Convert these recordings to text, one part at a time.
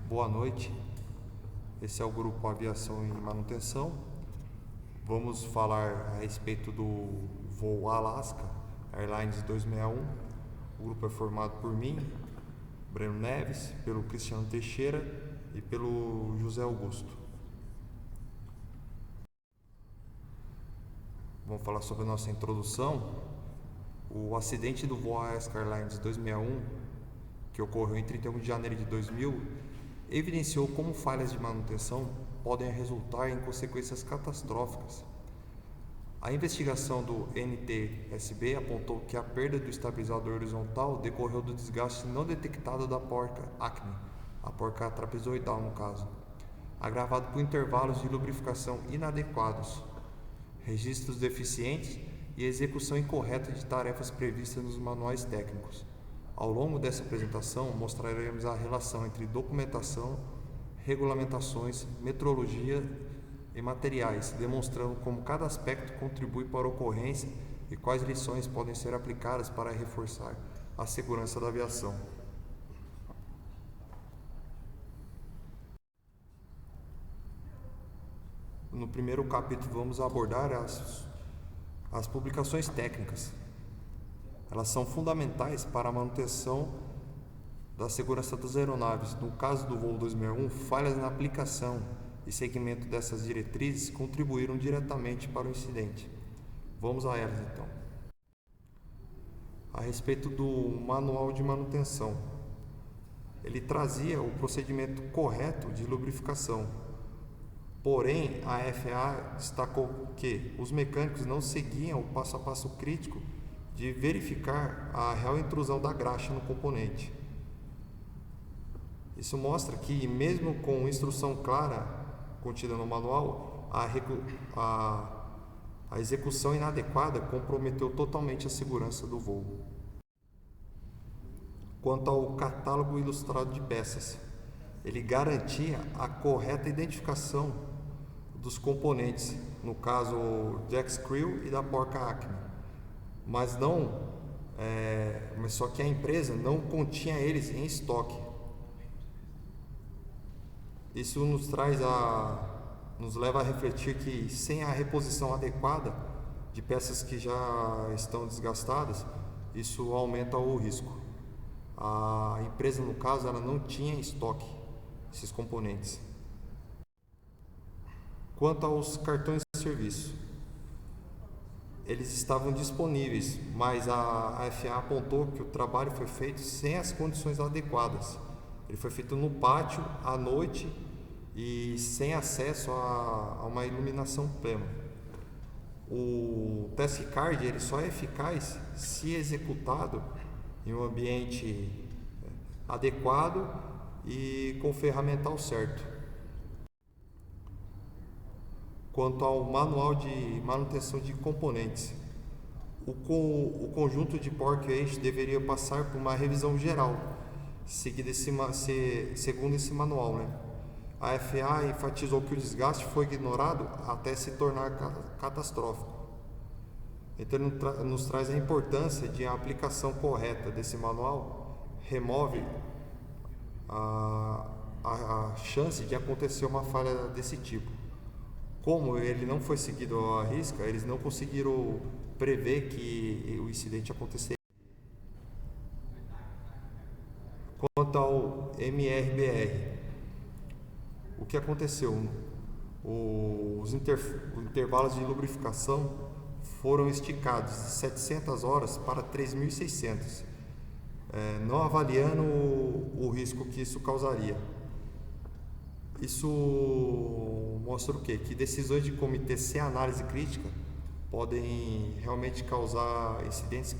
Boa noite, esse é o grupo Aviação e Manutenção. Vamos falar a respeito do voo Alaska Airlines 261. O grupo é formado por mim, Breno Neves, pelo Cristiano Teixeira e pelo José Augusto. Vamos falar sobre a nossa introdução. O acidente do voo Alaska Airlines 261, que ocorreu em 31 de janeiro de 2000, evidenciou como falhas de manutenção podem resultar em consequências catastróficas. A investigação do NTSB apontou que a perda do estabilizador horizontal decorreu do desgaste não detectado da porca Acme, a porca trapezoidal no caso, agravado por intervalos de lubrificação inadequados, registros deficientes e execução incorreta de tarefas previstas nos manuais técnicos. Ao longo dessa apresentação, mostraremos a relação entre documentação, regulamentações, metrologia e materiais, demonstrando como cada aspecto contribui para a ocorrência e quais lições podem ser aplicadas para reforçar a segurança da aviação. No primeiro capítulo, vamos abordar as publicações técnicas. Elas são fundamentais para a manutenção da segurança das aeronaves. No caso do voo 261, falhas na aplicação e seguimento dessas diretrizes contribuíram diretamente para o incidente. Vamos a elas então. A respeito do manual de manutenção, ele trazia o procedimento correto de lubrificação. Porém, a FAA destacou que os mecânicos não seguiam o passo a passo crítico de verificar a real intrusão da graxa no componente. Isso mostra que, mesmo com instrução clara contida no manual, a execução inadequada comprometeu totalmente a segurança do voo. Quanto ao catálogo ilustrado de peças, ele garantia a correta identificação dos componentes, no caso jack screw e da porca Acme. Mas só que a empresa não continha eles em estoque. Isso nos leva a refletir que sem a reposição adequada de peças que já estão desgastadas, isso aumenta o risco. A empresa, no caso, ela não tinha em estoque esses componentes. Quanto aos cartões de serviço, eles estavam disponíveis, mas a FAA apontou que o trabalho foi feito sem as condições adequadas. Ele foi feito no pátio, à noite e sem acesso a uma iluminação plena. O task card ele só é eficaz se executado em um ambiente adequado e com o ferramental certo. Quanto ao manual de manutenção de componentes, o conjunto de porca e eixo deveria passar por uma revisão geral, segundo esse manual, A FAA enfatizou que o desgaste foi ignorado até se tornar catastrófico. Então, ele nos traz a importância de a aplicação correta desse manual, remove a chance de acontecer uma falha desse tipo. Como ele não foi seguido à risca, eles não conseguiram prever que o incidente aconteceria. Quanto ao MRBR, o que aconteceu? Os intervalos de lubrificação foram esticados de 700 horas para 3.600, não avaliando o risco que isso causaria. Isso mostra o quê? Que decisões de comitê sem análise crítica podem realmente causar incidentes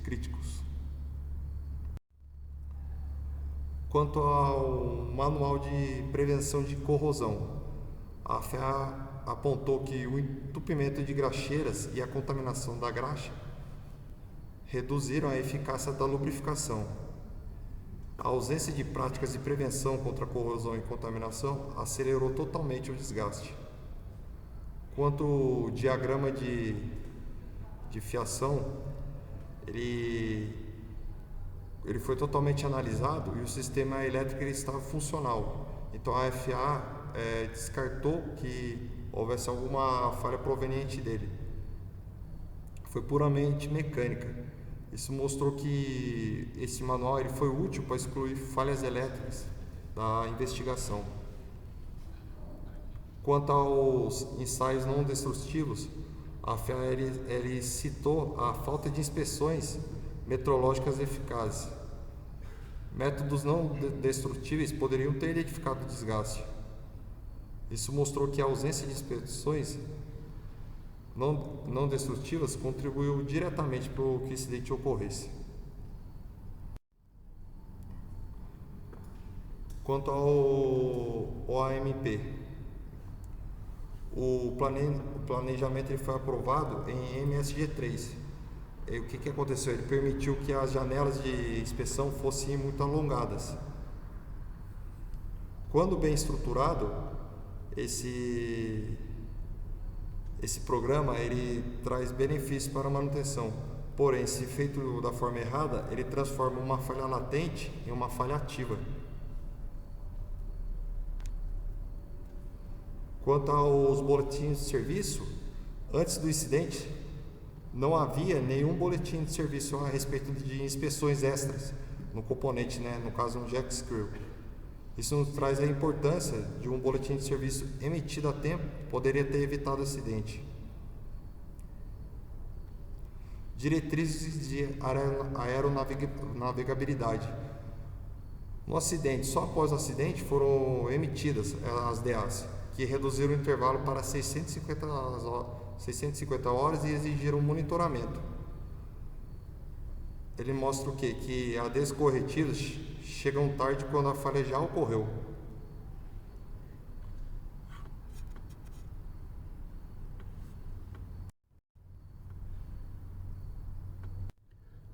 críticos. Quanto ao manual de prevenção de corrosão, a FAA apontou que o entupimento de graxeiras e a contaminação da graxa reduziram a eficácia da lubrificação. A ausência de práticas de prevenção contra a corrosão e contaminação acelerou totalmente o desgaste. Quanto ao diagrama de fiação, ele ele foi totalmente analisado e o sistema elétrico ele estava funcional. Então a FAA descartou que houvesse alguma falha proveniente dele. Foi puramente mecânica. Isso mostrou que esse manual ele foi útil para excluir falhas elétricas da investigação. Quanto aos ensaios não destrutivos, a FAA ele citou a falta de inspeções metrológicas eficazes. Métodos não destrutíveis poderiam ter identificado o desgaste. Isso mostrou que a ausência de inspeções não destrutivas contribuiu diretamente para que o incidente ocorresse. Quanto ao OAMP, o planejamento ele foi aprovado em MSG3. E o que aconteceu? Ele permitiu que as janelas de inspeção fossem muito alongadas. Quando bem estruturado, esse programa ele traz benefícios para a manutenção. Porém, se feito da forma errada, ele transforma uma falha latente em uma falha ativa. Quanto aos boletins de serviço, antes do incidente, não havia nenhum boletim de serviço a respeito de inspeções extras no componente, no caso um jack screw. Isso nos traz a importância de um boletim de serviço emitido a tempo, poderia ter evitado o acidente. Diretrizes de aeronavegabilidade. No acidente, só após o acidente foram emitidas as DAs, que reduziram o intervalo para 650 horas e exigiram monitoramento. Ele mostra o quê? Que ADs corretivos chegam tarde quando a falha já ocorreu.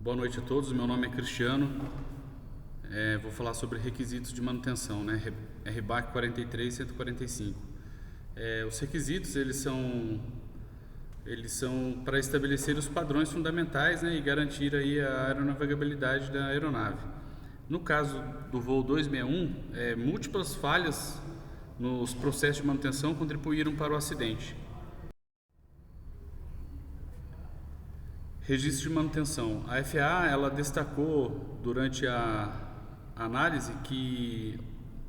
Boa noite a todos, meu nome é Cristiano. Vou falar sobre requisitos de manutenção, RBAC 43145. Os requisitos eles são para estabelecer os padrões fundamentais, e garantir aí a aeronavegabilidade da aeronave. No caso do voo 261, múltiplas falhas nos processos de manutenção contribuíram para o acidente. Registro de manutenção. A FAA ela destacou durante a análise que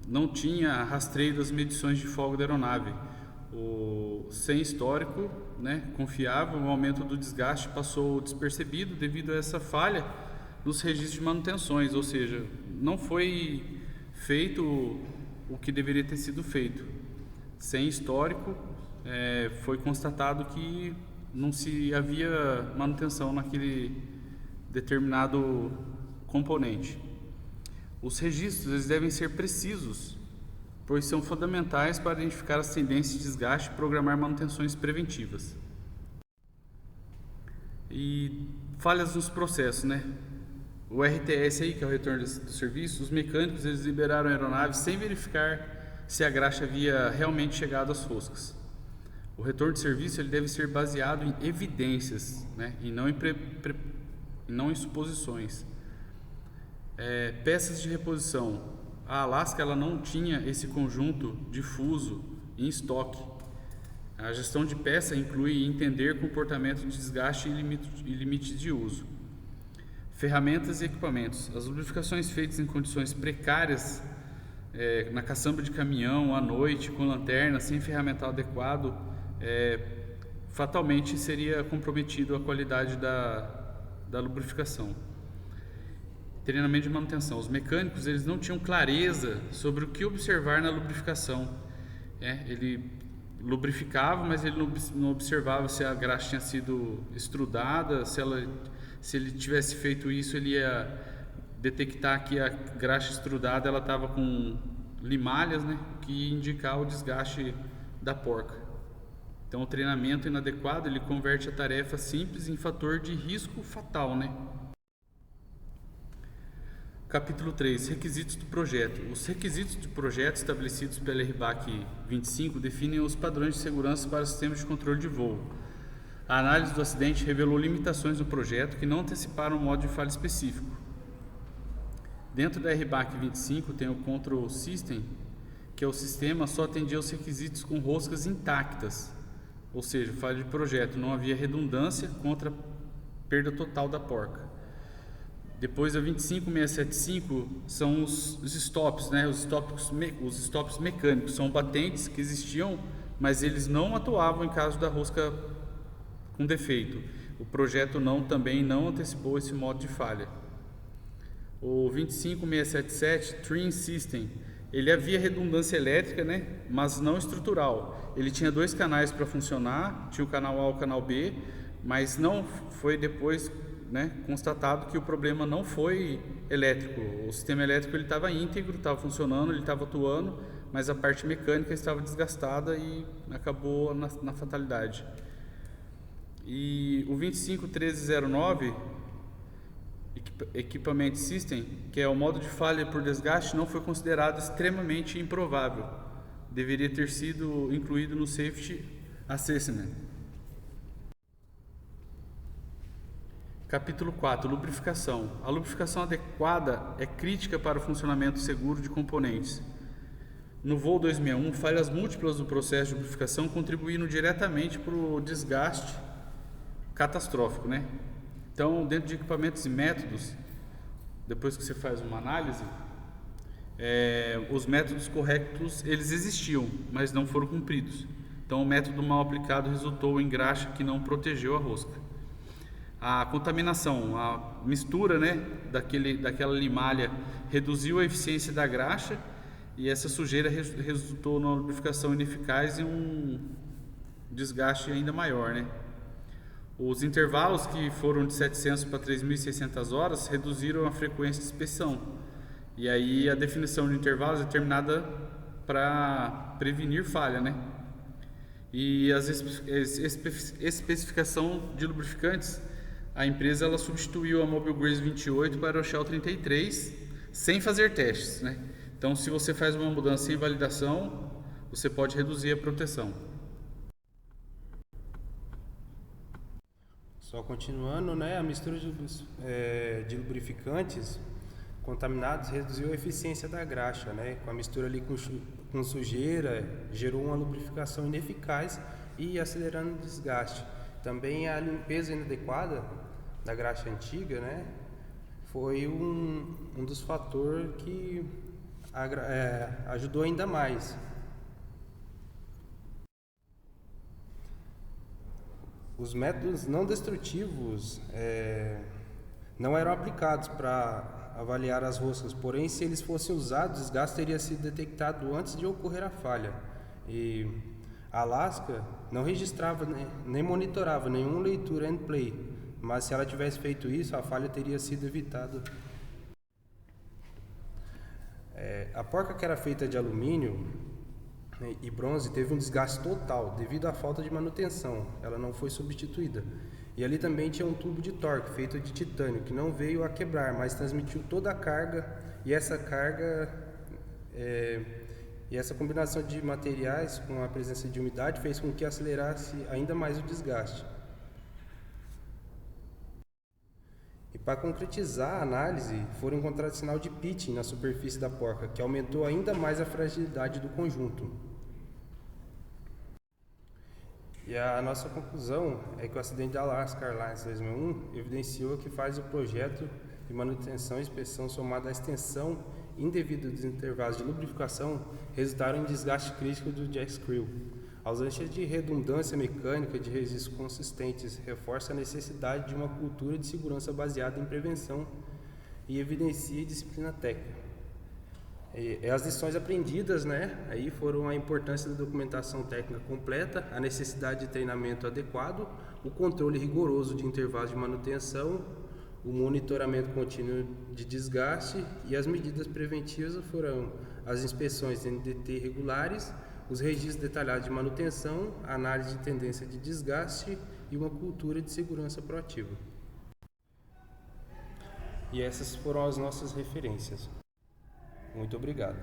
não tinha rastreio das medições de folga da aeronave. Sem histórico confiável, o aumento do desgaste passou despercebido devido a essa falha nos registros de manutenções, ou seja, não foi feito o que deveria ter sido feito. Sem histórico, foi constatado que não se havia manutenção naquele determinado componente. Os registros eles devem ser precisos, pois são fundamentais para identificar as tendências de desgaste e programar manutenções preventivas. E falhas nos processos, O RTS aí, que é o retorno do serviço, os mecânicos eles liberaram a aeronave sem verificar se a graxa havia realmente chegado às roscas. O retorno de serviço ele deve ser baseado em evidências, e não em suposições. Peças de reposição. A Alaska ela não tinha esse conjunto difuso em estoque. A gestão de peça inclui entender comportamento de desgaste e limites de uso. Ferramentas e equipamentos. As lubrificações feitas em condições precárias, na caçamba de caminhão, à noite, com lanterna, sem ferramental adequado, fatalmente seria comprometido a qualidade da lubrificação. Treinamento de manutenção. Os mecânicos eles não tinham clareza sobre o que observar na lubrificação. Ele lubrificava, mas ele não observava se a graxa tinha sido estrudada, se ele tivesse feito isso, ele ia detectar que a graxa estrudada ela estava com limalhas, que ia indicar o desgaste da porca. Então, o treinamento inadequado ele converte a tarefa simples em fator de risco fatal, Capítulo 3. Requisitos do projeto. Os requisitos do projeto estabelecidos pela RBAC 25 definem os padrões de segurança para sistemas de controle de voo. A análise do acidente revelou limitações do projeto que não anteciparam o modo de falha específico. Dentro da RBAC 25 tem o Control System, que é o sistema só atendia os requisitos com roscas intactas, ou seja, falha de projeto, não havia redundância contra a perda total da porca. Depois a 25675 são os stops, né? Os stops mecânicos, são batentes que existiam, mas eles não atuavam em caso da rosca com defeito. O projeto também não antecipou esse modo de falha. O 25677 Trim System, ele havia redundância elétrica, né? Mas não estrutural. Ele tinha 2 canais para funcionar, tinha o canal A e o canal B, mas não foi depois, né, constatado que o problema não foi elétrico. O sistema elétrico ele estava íntegro, estava funcionando, ele estava atuando, mas a parte mecânica estava desgastada e acabou na fatalidade. E o 25309 Equipment System, que é o modo de falha por desgaste, não foi considerado extremamente improvável. Deveria ter sido incluído no Safety Assessment. Capítulo 4. Lubrificação. A lubrificação adequada é crítica para o funcionamento seguro de componentes. No voo 261, falhas múltiplas do processo de lubrificação contribuíram diretamente para o desgaste catastrófico, né? Então, dentro de equipamentos e métodos, depois que você faz uma análise, os métodos corretos, eles existiam, mas não foram cumpridos. Então, o método mal aplicado resultou em graxa que não protegeu a rosca. A contaminação, a mistura, né, daquela limalha reduziu a eficiência da graxa e essa sujeira resultou numa lubrificação ineficaz e um desgaste ainda maior, né? Os intervalos, que foram de 700 para 3.600 horas, reduziram a frequência de inspeção. E aí a definição de intervalos é determinada para prevenir falha, né? E as especificação de lubrificantes, a empresa ela substituiu a Mobil Grace 28 para o Shell 33 sem fazer testes, né? Então, se você faz uma mudança sem validação, você pode reduzir a proteção. Só continuando, né, a mistura de lubrificantes contaminados reduziu a eficiência da graxa, né? Com a mistura ali com sujeira, gerou uma lubrificação ineficaz e acelerando o desgaste. Também a limpeza inadequada da graxa antiga, né, foi um dos fatores que ajudou ainda mais. Os métodos não destrutivos não eram aplicados para avaliar as roscas, porém, se eles fossem usados, o desgaste teria sido detectado antes de ocorrer a falha. E a Alaska não registrava nem monitorava nenhuma leitura end play, mas se ela tivesse feito isso, a falha teria sido evitada. A porca, que era feita de alumínio e bronze, teve um desgaste total devido à falta de manutenção. Ela não foi substituída. E ali também tinha um tubo de torque feito de titânio que não veio a quebrar, mas transmitiu toda a carga, e essa carga e essa combinação de materiais com a presença de umidade fez com que acelerasse ainda mais o desgaste. E para concretizar a análise, foram encontrados sinal de pitching na superfície da porca, que aumentou ainda mais a fragilidade do conjunto. E a nossa conclusão é que o acidente da Alaska Airlines 2001 evidenciou que faz o projeto de manutenção e inspeção somado à extensão indevida dos intervalos de lubrificação resultaram em desgaste crítico do jack screw. A ausência de redundância mecânica de registros consistentes reforça a necessidade de uma cultura de segurança baseada em prevenção e evidencia disciplina técnica. As lições aprendidas, né, aí foram a importância da documentação técnica completa, a necessidade de treinamento adequado, o controle rigoroso de intervalos de manutenção, o monitoramento contínuo de desgaste, e as medidas preventivas foram as inspeções NDT regulares, os registros detalhados de manutenção, a análise de tendência de desgaste e uma cultura de segurança proativa. E essas foram as nossas referências. Muito obrigado.